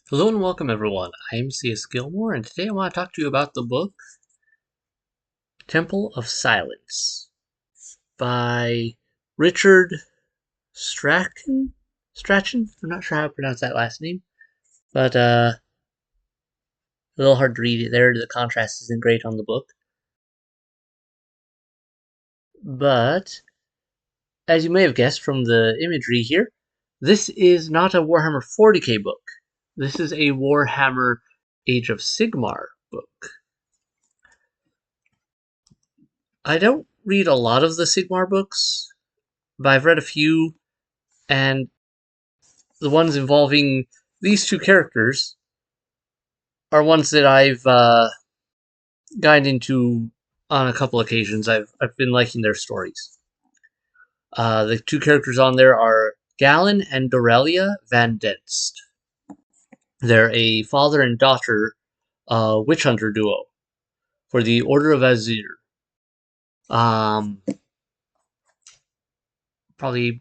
Hello and welcome everyone. I'm C.S.Gilmore and today I want to talk to you about the book Temple of Silence by Richard Strachan? Strachan? I'm not sure how to pronounce that last name, but a little hard to read it there. The contrast isn't great on the book. But as you may have guessed from the imagery here, this is not a Warhammer 40k book. This is a Warhammer Age of Sigmar book. I don't read a lot of the Sigmar books, but I've read a few, and the ones involving these two characters are ones that I've gotten into on a couple occasions. I've been liking their stories. The two characters on there are Galen and Dorelia Van Denst. They're a father and daughter witch hunter duo for the Order of Azir. Probably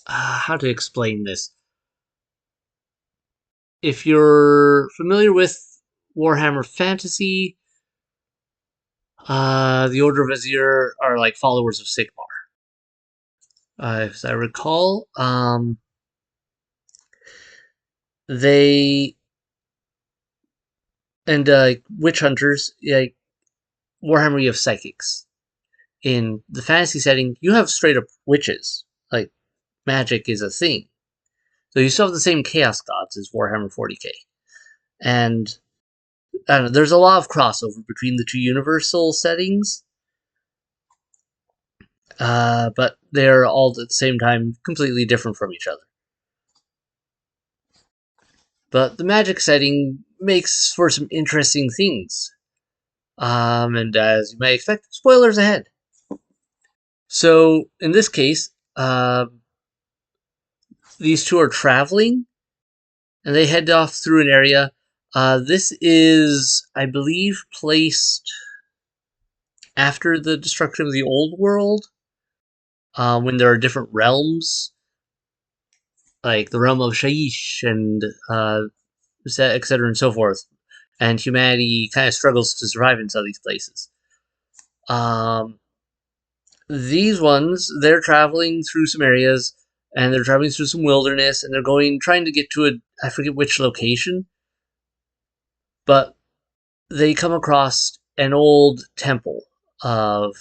how to explain this. If you're familiar with Warhammer Fantasy, the Order of Azir are like followers of Sigmar. As I recall, they and witch hunters, like Warhammer, you have psychics. In the fantasy setting, you have straight up witches. Like magic is a thing, so you still have the same chaos gods as Warhammer 40k, and I don't know, there's a lot of crossover between the two universal settings. But they're all at the same time completely different from each other. But the magic setting makes for some interesting things. And as you may expect, spoilers ahead. So, in this case, these two are traveling, and they head off through an area. This is, I believe, placed after the destruction of the old world, when there are different realms, like the realm of Shaiish and etc. and so forth, and humanity kind of struggles to survive in some of these places. These ones, they're traveling through some areas, and they're traveling through some wilderness, and they're trying to get to I forget which location, but they come across an old temple of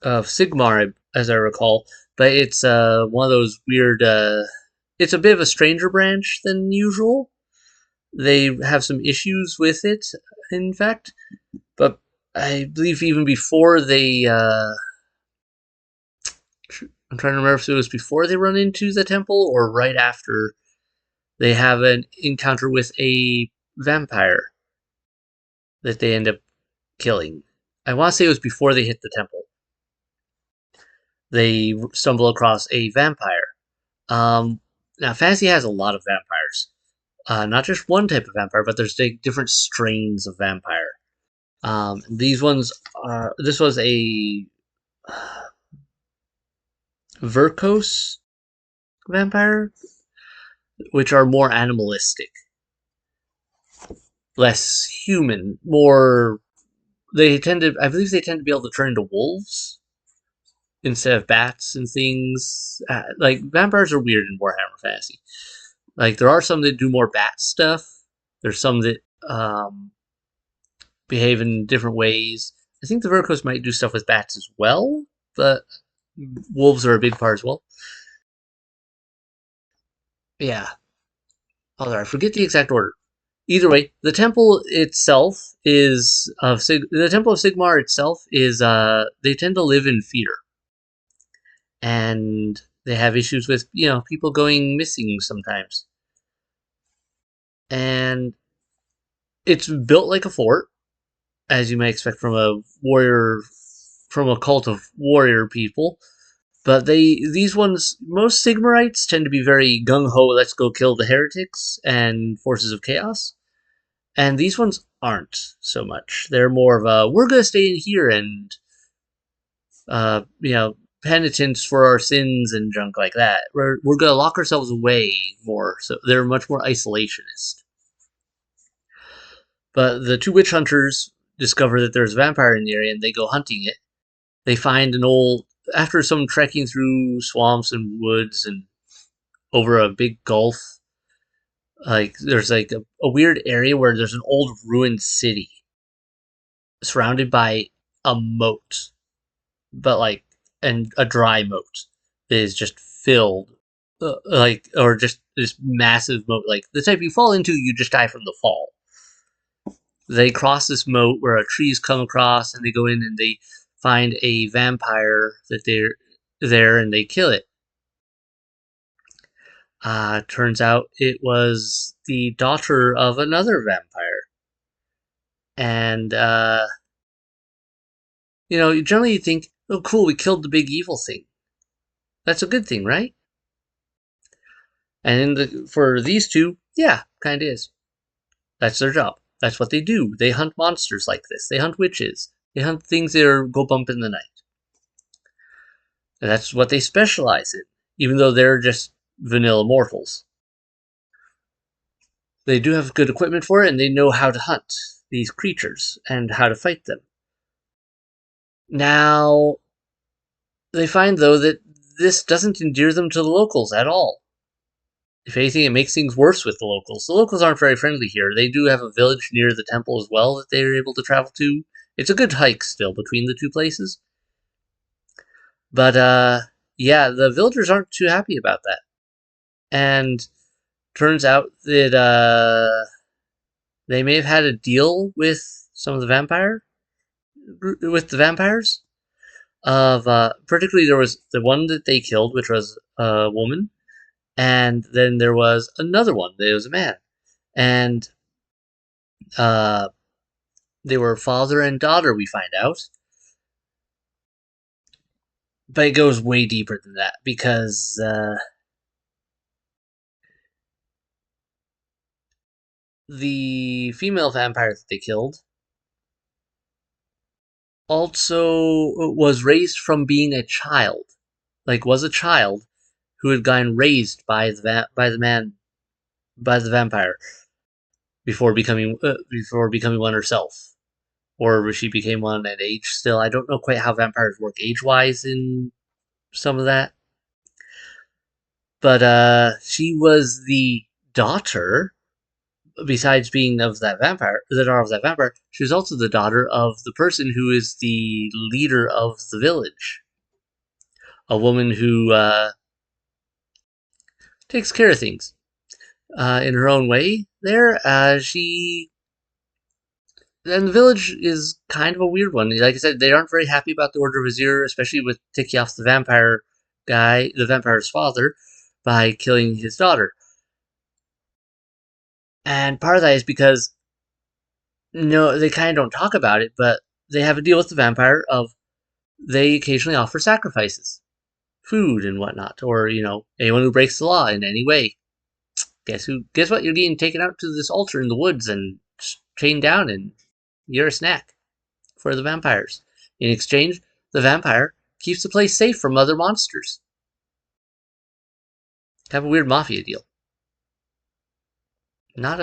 Sigmar, as I recall, but it's one of those weird. It's a bit of a stranger branch than usual. They have some issues with it, in fact, but I believe even before they. I'm trying to remember if it was before they run into the temple or right after they have an encounter with a vampire that they end up killing. I want to say it was before they hit the temple. They stumble across a vampire. Now, fantasy has a lot of vampires. Not just one type of vampire, but there's different strains of vampire. These ones are. This was a Verkos vampire, which are more animalistic, less human, more. They tend to. I believe they tend to be able to turn into wolves instead of bats and things. Like vampires are weird in Warhammer Fantasy. Like there are some that do more bat stuff. There's some that behave in different ways. I think the Verkos might do stuff with bats as well, but wolves are a big part as well. Yeah. Oh, I forget the exact order. Either way, the temple itself is the temple of Sigmar itself is they tend to live in fear, and they have issues with people going missing sometimes, and it's built like a fort, as you might expect from a warrior, from a cult of warrior people. But these ones, most Sigmarites tend to be very gung ho. Let's go kill the heretics and forces of chaos. And these ones aren't so much. They're more of a we're gonna stay in here and penitence for our sins and junk like that. We're gonna lock ourselves away more, so they're much more isolationist. But the two witch hunters discover that there's a vampire in the area, and they go hunting it. They find an old after some trekking through swamps and woods and over a big gulf. Like there's like a weird area where there's an old ruined city surrounded by a moat, but like and a dry moat that is just filled, like or just this massive moat, like the type you fall into, you just die from the fall. They cross this moat where trees come across, and they go in and they find a vampire that they're there, and they kill it. Turns out it was the daughter of another vampire, and generally you think, oh, cool, we killed the big evil thing. That's a good thing, right? And for these two, yeah, kind of is. That's their job. That's what they do. They hunt monsters like this. They hunt witches. They hunt things that go bump in the night. And that's what they specialize in, even though they're just vanilla mortals. They do have good equipment for it, and they know how to hunt these creatures and how to fight them. Now, they find, though, that this doesn't endear them to the locals at all. If anything, it makes things worse with the locals. The locals aren't very friendly here. They do have a village near the temple as well that they are able to travel to. It's a good hike still between the two places. But, yeah, the villagers aren't too happy about that. And turns out that they may have had a deal with some of the vampires. Particularly there was the one that they killed, which was a woman. And then there was another one that was a man. And they were father and daughter, we find out. But it goes way deeper than that, because the female vampire that they killed also was raised from being a child. Like, was a child who had gotten raised by the vampire before becoming one herself, or she became one at age. Still, I don't know quite how vampires work age-wise in some of that, but she was the daughter. Besides being of that vampire, the daughter of that vampire, she was also the daughter of the person who is the leader of the village, a woman who takes care of things in her own way. And the village is kind of a weird one. Like I said, they aren't very happy about the Order of Azir, especially with ticking off the vampire guy, the vampire's father, by killing his daughter. And part of that is because, no, they kind of don't talk about it, but they have a deal with the vampire of they occasionally offer sacrifices, food and whatnot, or anyone who breaks the law in any way. Guess what? You're getting taken out to this altar in the woods and chained down, and you're a snack for the vampires. In exchange, the vampire keeps the place safe from other monsters. Have a weird mafia deal. Not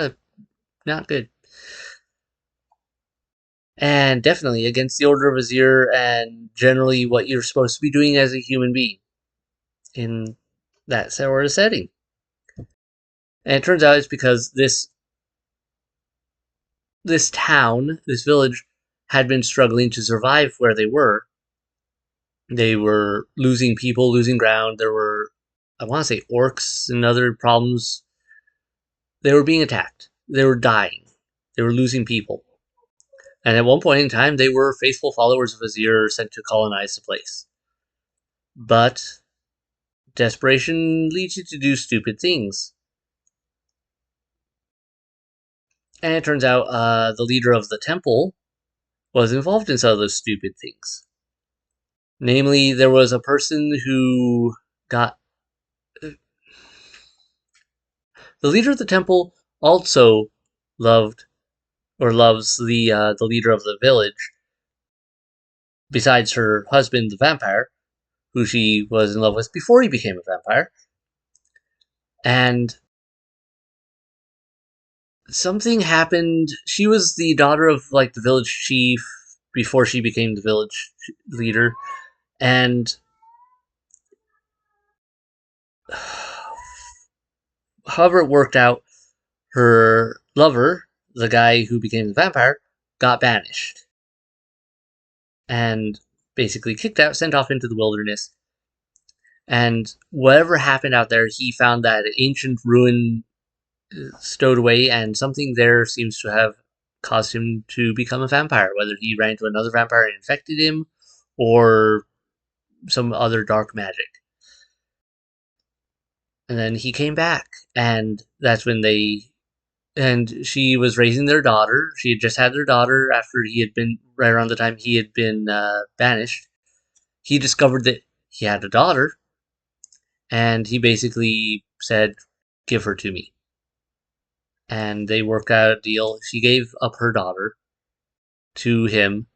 good. And definitely against the Order of Azir and generally what you're supposed to be doing as a human being in that sort of setting. And it turns out it's because this village, had been struggling to survive where they were. They were losing people, losing ground. There were, I want to say, orcs and other problems. They were being attacked. They were dying. They were losing people. And at one point in time, they were faithful followers of Azir sent to colonize the place. But desperation leads you to do stupid things. And it turns out the leader of the temple was involved in some of those stupid things. Namely, there was a person who got... The leader of the temple also loves the leader of the village, besides her husband, the vampire, who she was in love with before he became a vampire. And something happened. She was the daughter of like the village chief before she became the village leader, and however it worked out, her lover, the guy who became the vampire, got banished and basically kicked out, sent off into the wilderness. And whatever happened out there, he found that an ancient ruin stowed away, and something there seems to have caused him to become a vampire, whether he ran into another vampire and infected him, or some other dark magic. And then he came back, and that's when and she was raising their daughter. She had just had their daughter after he had been, right around the time he had been banished. He discovered that he had a daughter, and he basically said, "Give her to me." And they worked out a deal. She gave up her daughter to him,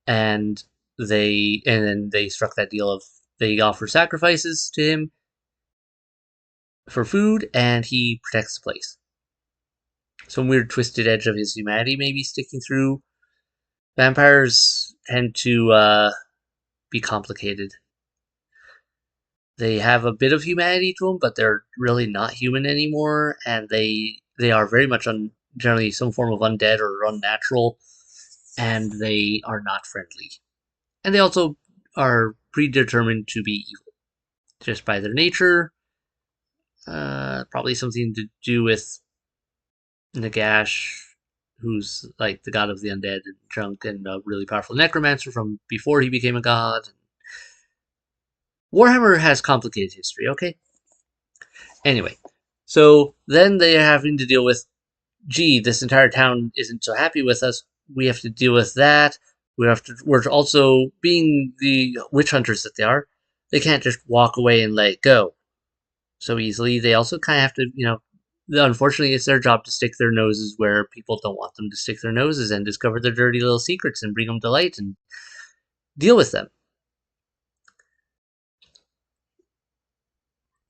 and then they struck that deal of they offer sacrifices to him for food, and he protects the place. Some weird twisted edge of his humanity maybe sticking through. Vampires tend to be complicated. They have a bit of humanity to them, but they're really not human anymore, and they are very much generally some form of undead or unnatural, and they are not friendly. And they also are predetermined to be evil, just by their nature. Probably something to do with Nagash, who's like the god of the undead and junk, and a really powerful necromancer from before he became a god. Warhammer has complicated history, okay? Anyway, so then they are having to deal with, gee, this entire town isn't so happy with us. We have to deal with that. We're also, being the witch hunters that they are, they can't just walk away and let it go so easily. They also kind of have to, unfortunately, it's their job to stick their noses where people don't want them to stick their noses and discover their dirty little secrets and bring them to light and deal with them.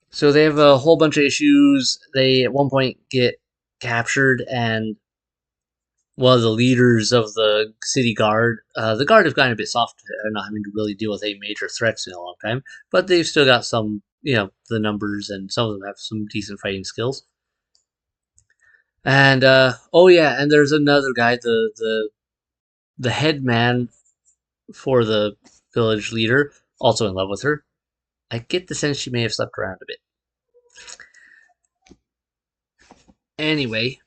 So they have a whole bunch of issues. They at one point get captured, and one of the leaders of the city guard, the guard have gotten a bit soft, not having to really deal with any major threats in a long time, but they've still got some, the numbers, and some of them have some decent fighting skills. And oh yeah, and there's another guy, the head man for the village leader, also in love with her. I get the sense she may have slept around a bit. Anyway,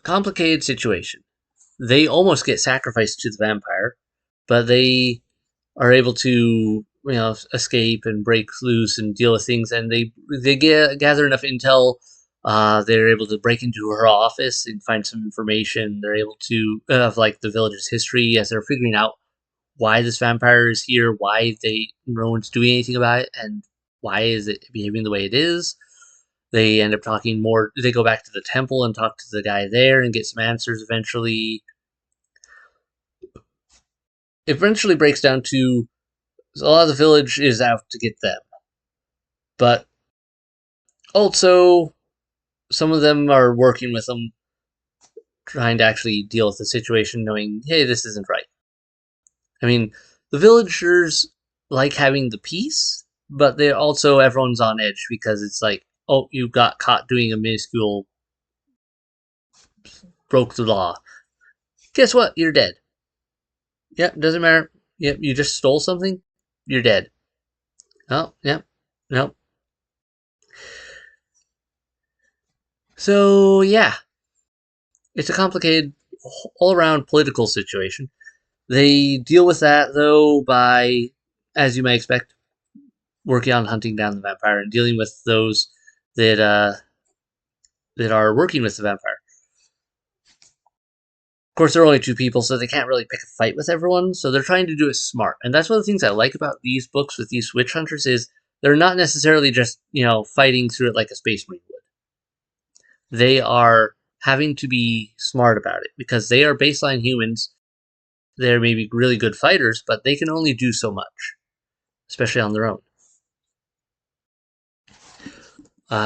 complicated situation. They almost get sacrificed to the vampire, but they are able to, escape and break loose and deal with things, and they gather enough intel. They're able to break into her office and find some information. They're able to of like the village's history as they're figuring out why this vampire is here, why no one's doing anything about it, and why is it behaving the way it is. They end up talking more. They go back to the temple and talk to the guy there and get some answers eventually. It eventually breaks down to a lot of the village is out to get them. But also, some of them are working with them, trying to actually deal with the situation, knowing, hey, this isn't right. I mean, the villagers like having the peace, but they also, everyone's on edge because it's like, oh, you got caught doing a minuscule, broke the law. Guess what? You're dead. Yep, doesn't matter. Yep, you just stole something. You're dead. Oh, yep, nope. So yeah, it's a complicated, all-around political situation. They deal with that though by, as you might expect, working on hunting down the vampire and dealing with those that that are working with the vampire. Of course, there are only two people, so they can't really pick a fight with everyone. So they're trying to do it smart, and that's one of the things I like about these books with these witch hunters is they're not necessarily just fighting through it like a space marine would. They are having to be smart about it because they are baseline humans they're maybe really good fighters, but they can only do so much, especially on their own.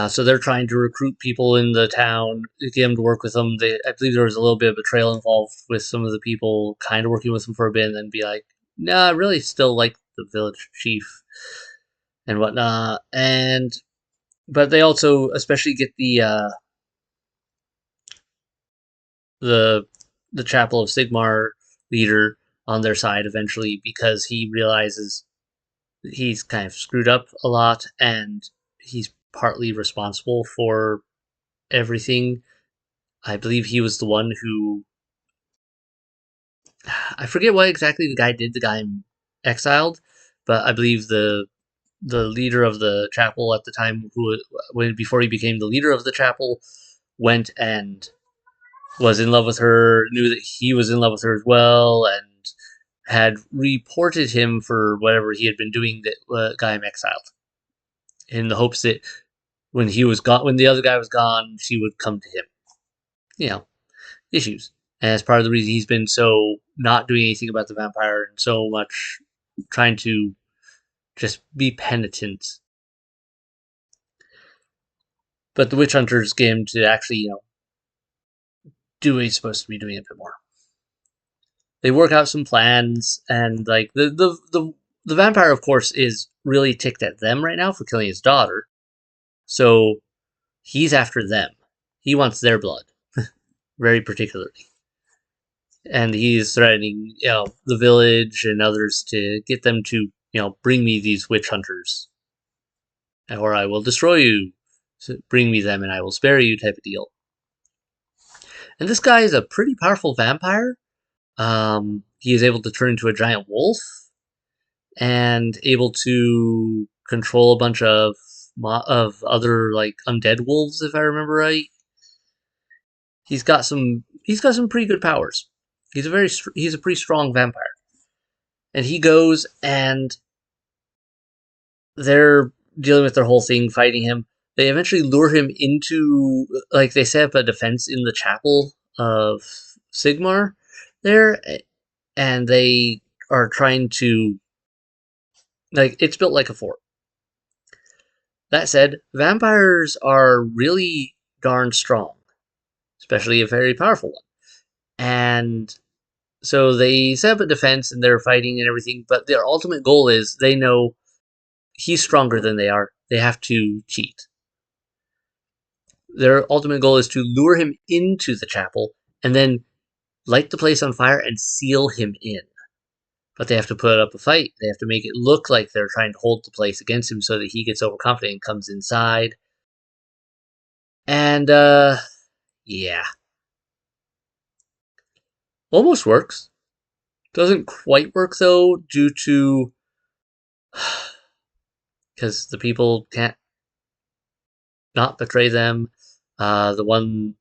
So they're trying to recruit people in the town, get them to work with them. I believe there was a little bit of betrayal involved with some of the people, kind of working with them for a bit, and then be like, "Nah, I really still like the village chief and whatnot." But they also especially get the the chapel of Sigmar leader on their side eventually, because he realizes he's kind of screwed up a lot, and he's partly responsible for everything. I believe he was the one who, I forget what exactly the guy did. The guy exiled, but I believe the leader of the chapel at the time, who when before he became the leader of the chapel, went and was in love with her, knew that he was in love with her as well, and had reported him for whatever he had been doing that got him exiled, in the hopes that when he was gone, when the other guy was gone, she would come to him. You know, issues. And that's part of the reason he's been so not doing anything about the vampire and so much trying to just be penitent. But the witch hunters get him to actually, do what he's supposed to be doing a bit more. They work out some plans, and like the vampire, of course, is really ticked at them right now for killing his daughter. So he's after them. He wants their blood, very particularly. And he's threatening, the village and others to get them to, bring me these witch hunters, or I will destroy you. So bring me them, and I will spare you, type of deal. And this guy is a pretty powerful vampire. He is able to turn into a giant wolf, and able to control a bunch of other like undead wolves, if I remember right. He's got some pretty good powers. He's a pretty strong vampire. And he goes, and they're dealing with their whole thing, fighting him. They eventually lure him into, like, they set up a defense in the chapel of Sigmar there, and they are trying to, like, it's built like a fort. That said, vampires are really darn strong, especially a very powerful one. And so they set up a defense, and they're fighting and everything, but their ultimate goal is, they know he's stronger than they are. They have to cheat. Their ultimate goal is to lure him into the chapel and then light the place on fire and seal him in. But they have to put up a fight. They have to make it look like they're trying to hold the place against him so that he gets overconfident and comes inside. And, yeah. Almost works. Doesn't quite work, though, due to... because the people can't not betray them. The one...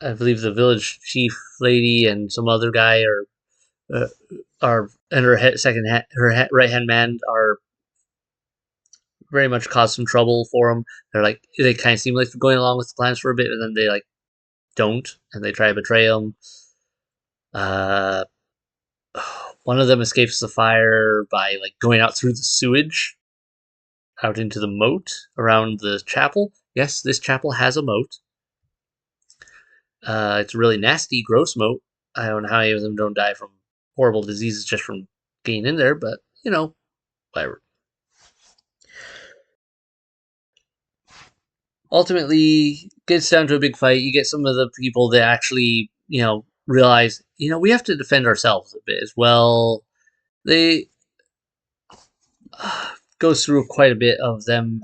I believe the village chief lady and some other guy and her right hand man are very much caused some trouble for them. They kind of seem like they're going along with the plans for a bit, and then they like don't, and they try to betray them. Uh, one of them escapes the fire by like going out through the sewage, out into the moat around the chapel. Yes, this chapel has a moat. It's a really nasty, gross moat. I don't know how any of them don't die from horrible diseases just from getting in there, but whatever. Ultimately, gets down to a big fight. You get some of the people that actually, realize, we have to defend ourselves a bit as well. They goes through quite a bit of them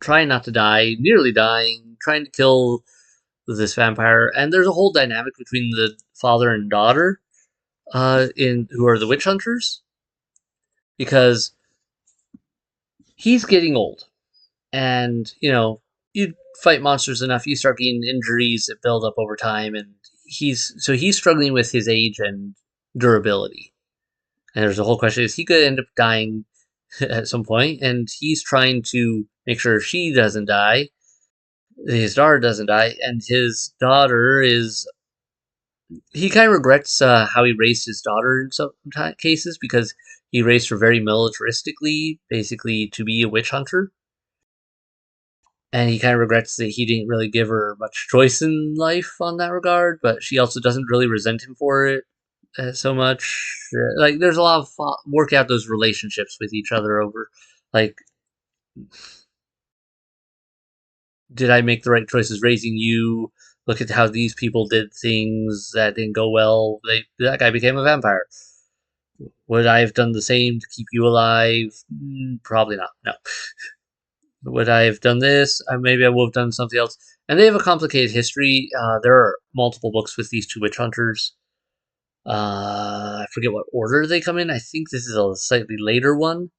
trying not to die, nearly dying, trying to kill this vampire, and there's a whole dynamic between the father and daughter, in who are the witch hunters, because he's getting old, and you fight monsters enough, you start getting injuries that build up over time, and he's struggling with his age and durability. And there's a whole question: is he going to end up dying at some point? And he's trying to make sure she doesn't die, his daughter doesn't die, and his daughter is he kind of regrets how he raised his daughter in some cases because he raised her very militaristically, basically to be a witch hunter. And he kind of regrets that he didn't really give her much choice in life on that regard, but she also doesn't really resent him for it so much. Like, there's a lot of work out those relationships with each other over, like, did I make the right choices raising you? Look at how these people did things that didn't go well. That guy became a vampire. Would I have done the same to keep you alive? Probably not. No. Would I have done this? Maybe I would have done something else. And they have a complicated history. There are multiple books with these two witch hunters. I forget what order they come in. I think this is a slightly later one.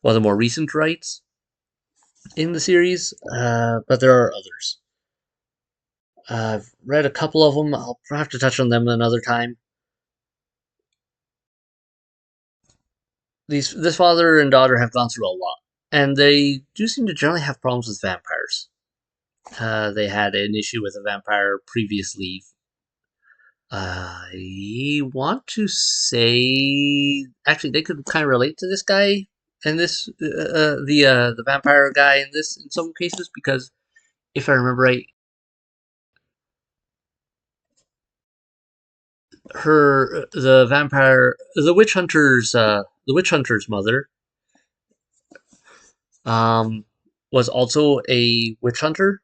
One of the more recent rights in the series, but there are others. I've read a couple of them. I'll have to touch on them another time. This father and daughter have gone through a lot, and they do seem to generally have problems with vampires. They had an issue with a vampire previously. I want to say, actually, they could kind of relate to this guy and this the vampire guy in this in some cases because if I remember right, the witch hunter's mother um was also a witch hunter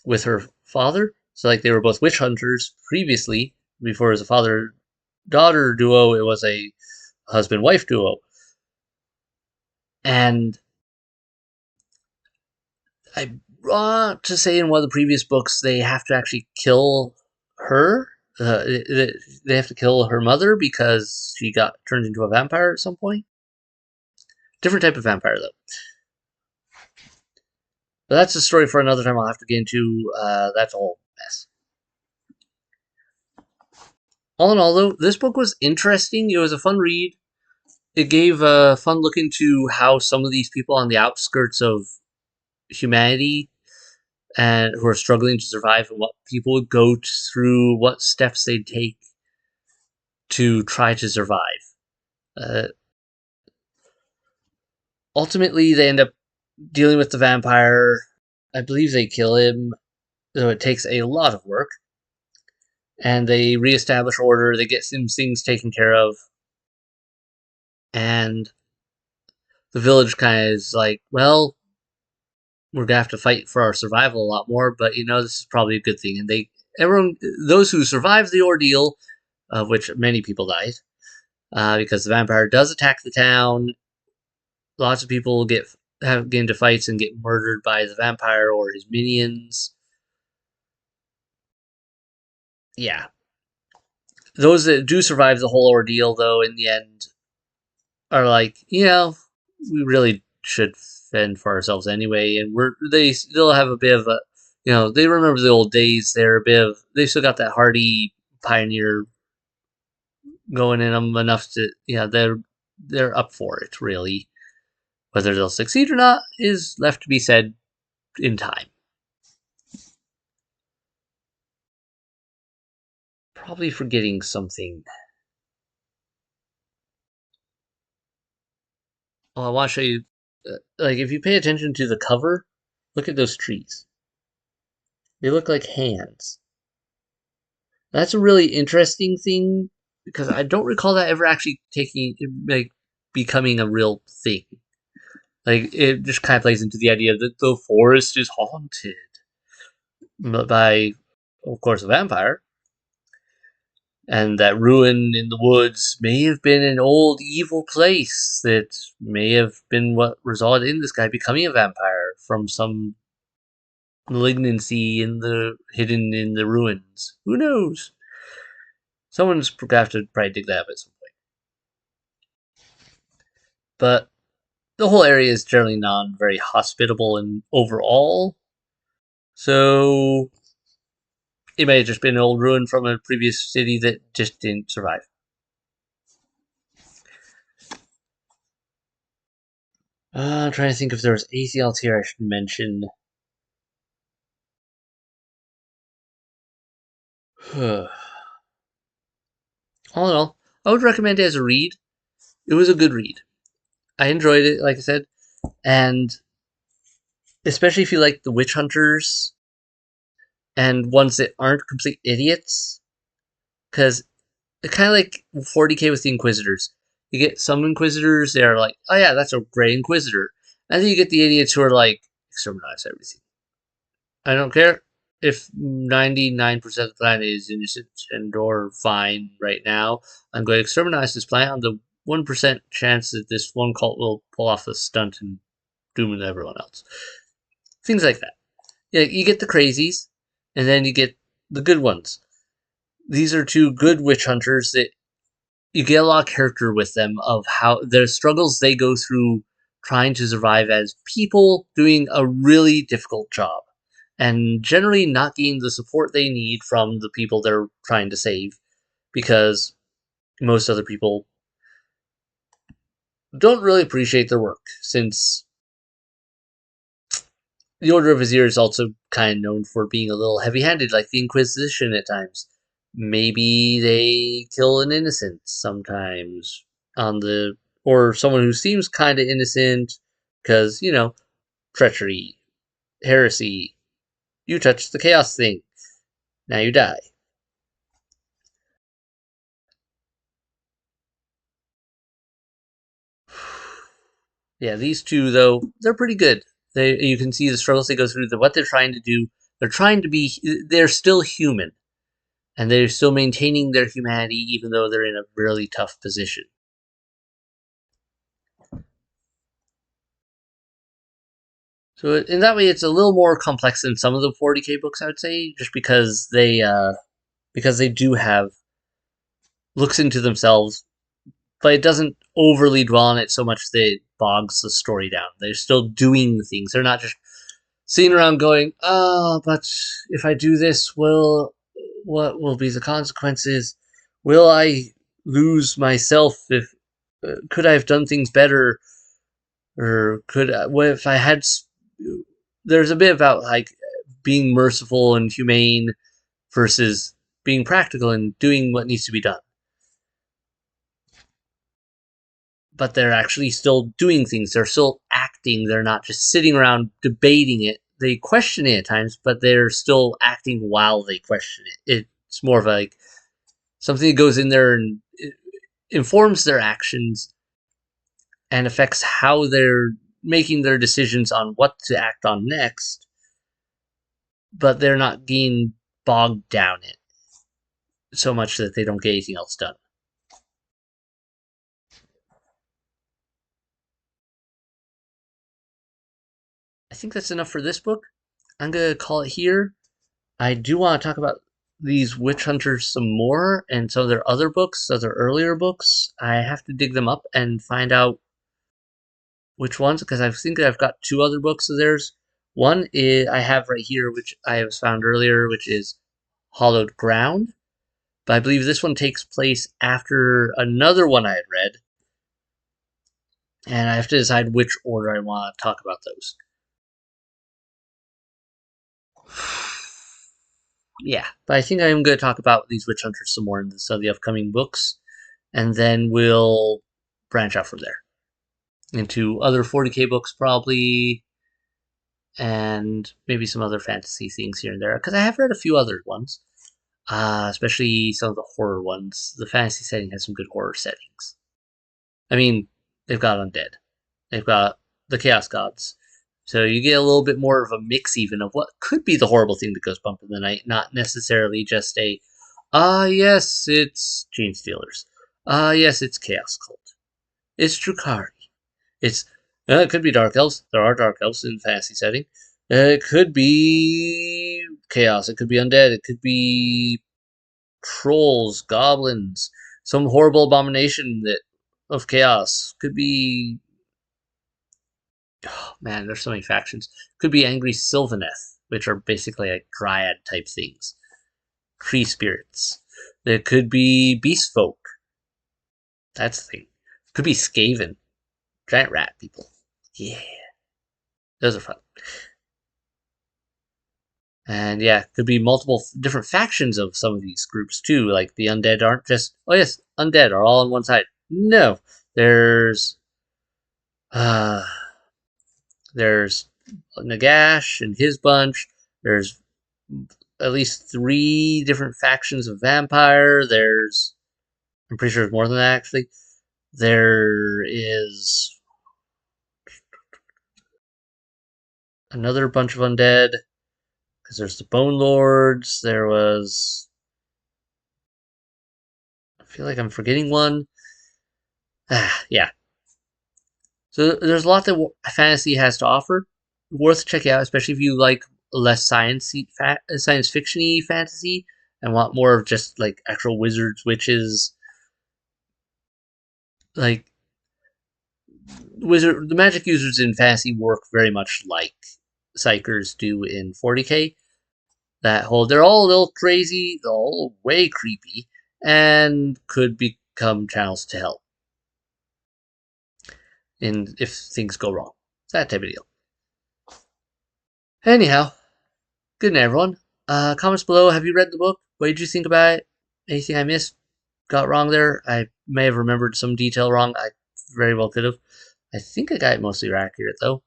with her father. So like they were both witch hunters previously. Before it was a father daughter duo, it was a husband wife duo. And I want to say in one of the previous books they have to actually kill her. They have to kill her mother because she got turned into a vampire at some point. Different type of vampire though. But that's a story for another time. I'll have to get into. That's a whole mess. All in all, though, this book was interesting. It was a fun read. It gave a fun look into how some of these people on the outskirts of humanity and who are struggling to survive and what people would go through, what steps they'd take to try to survive. Uh, Ultimately, they end up dealing with the vampire. I believe they kill him, though it takes a lot of work. And they reestablish order. They get some things taken care of, and the village kind of is like, well, we're gonna have to fight for our survival a lot more, but this is probably a good thing. And those who survive the ordeal, of which many people died, because the vampire does attack the town. Lots of people get into fights and get murdered by the vampire or his minions. Yeah, those that do survive the whole ordeal, though, in the end, are like, we really should fend for ourselves anyway, and they still have a bit of a, they remember the old days. They still got that hardy pioneer going in them enough to, they're up for it. Really, whether they'll succeed or not is left to be said in time. Probably forgetting something. Oh, I want to show you. Like, if you pay attention to the cover, look at those trees. They look like hands. That's a really interesting thing because I don't recall that ever actually becoming a real thing. Like, it just kind of plays into the idea that the forest is haunted by, of course, a vampire, and that ruin in the woods may have been an old evil place that may have been what resulted in this guy becoming a vampire from some malignancy hidden in the ruins. Who knows? Someone's going to have to probably dig that up at some point. But the whole area is generally not very hospitable and overall. So it may have just been an old ruin from a previous city that just didn't survive. I'm trying to think if there was anything else here I should mention. All in all, I would recommend it as a read. It was a good read. I enjoyed it, like I said, and especially if you like the witch hunters and ones that aren't complete idiots, because kind of like 40k with the Inquisitors. You get some Inquisitors that are like, oh yeah, that's a great Inquisitor. And then you get the idiots who are like, exterminate everything. I don't care if 99% of the planet is innocent and or fine right now. I'm going to exterminate this planet on the 1% chance that this one cult will pull off a stunt and doom everyone else. Things like that. Yeah, you get the crazies, and then you get the good ones. These are two good witch hunters that you get a lot of character with them of how their struggles they go through trying to survive as people doing a really difficult job and generally not getting the support they need from the people they're trying to save because most other people don't really appreciate their work since the Order of Vizier is also kind of known for being a little heavy-handed like the Inquisition at times. Maybe they kill an innocent sometimes on the or someone who seems kind of innocent because treachery, heresy. You touched the chaos thing, now you die. Yeah, these two though they're pretty good. You can see the struggles they go through, what they're trying to do. They're trying to be. They're still human, and they're still maintaining their humanity even though they're in a really tough position. So in that way, it's a little more complex than some of the 40k books, I would say, just because they do have looks into themselves, but it doesn't overly dwell on it so much that it bogs the story down. They're still doing things. They're not just sitting around going, "Oh, but if I do this, what will be the consequences? Will I lose myself? If could I have done things better, or what if I had?" There's a bit about like being merciful and humane versus being practical and doing what needs to be done. But they're actually still doing things. They're still acting. They're not just sitting around debating it. They question it at times, but they're still acting while they question it. It's more of like something that goes in there and it informs their actions and affects how they're making their decisions on what to act on next, but they're not being bogged down in it so much that they don't get anything else done. I think that's enough for this book. I'm going to call it here. I do want to talk about these witch hunters some more and some of their other books, other earlier books. I have to dig them up and find out which ones because I think I've got two other books of theirs. One is I have right here, which I have found earlier, which is Hallowed Ground. But I believe this one takes place after another one I had read, and I have to decide which order I want to talk about those. Yeah, but I think I'm going to talk about these witch hunters some more in some of the upcoming books, and then we'll branch out from there into other 40k books probably, and maybe some other fantasy things here and there because I have read a few other ones, especially some of the horror ones. The fantasy setting has some good horror settings. I mean, they've got undead, they've got the chaos gods, so you get a little bit more of a mix even of what could be the horrible thing that goes bump in the night, not necessarily just a yes, it's gene stealers. Yes, it's chaos cult. It's Drukari. It's it could be dark elves. There are dark elves in the fantasy setting. It could be chaos. It could be undead. It could be trolls, goblins, some horrible abomination that of chaos. Could be oh, man. There's so many factions. Could be angry Sylvaneth, which are basically like dryad type things. Tree spirits. There could be beast folk. That's the thing. Could be Skaven, giant rat people. Yeah, those are fun. And yeah, could be multiple different factions of some of these groups too. Like the undead aren't just, oh yes, undead are all on one side. No, there's uh there's Nagash and his bunch. There's at least three different factions of vampire. I'm pretty sure there's more than that actually. There is another bunch of undead because there's the Bone Lords. There was, I feel like I'm forgetting one. Yeah. So there's a lot that fantasy has to offer. Worth checking out, especially if you like less science fictiony fantasy and want more of just like actual wizards, witches. Like the magic users in fantasy work very much like psychers do in 40k. They're all a little crazy, they're all way creepy, and could become channels to hell in if things go wrong. That type of deal. Anyhow, good night, everyone. Comments below. Have you read the book? What did you think about it? Anything I missed? Got wrong there? I may have remembered some detail wrong. I very well could have. I think I got it mostly accurate though.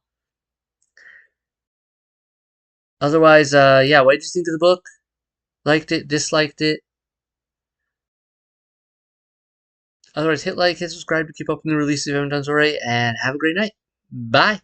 Otherwise, yeah. What did you think of the book? Liked it? Disliked it? Otherwise, hit like, hit subscribe to keep up with new releases if you haven't done so already, and have a great night. Bye.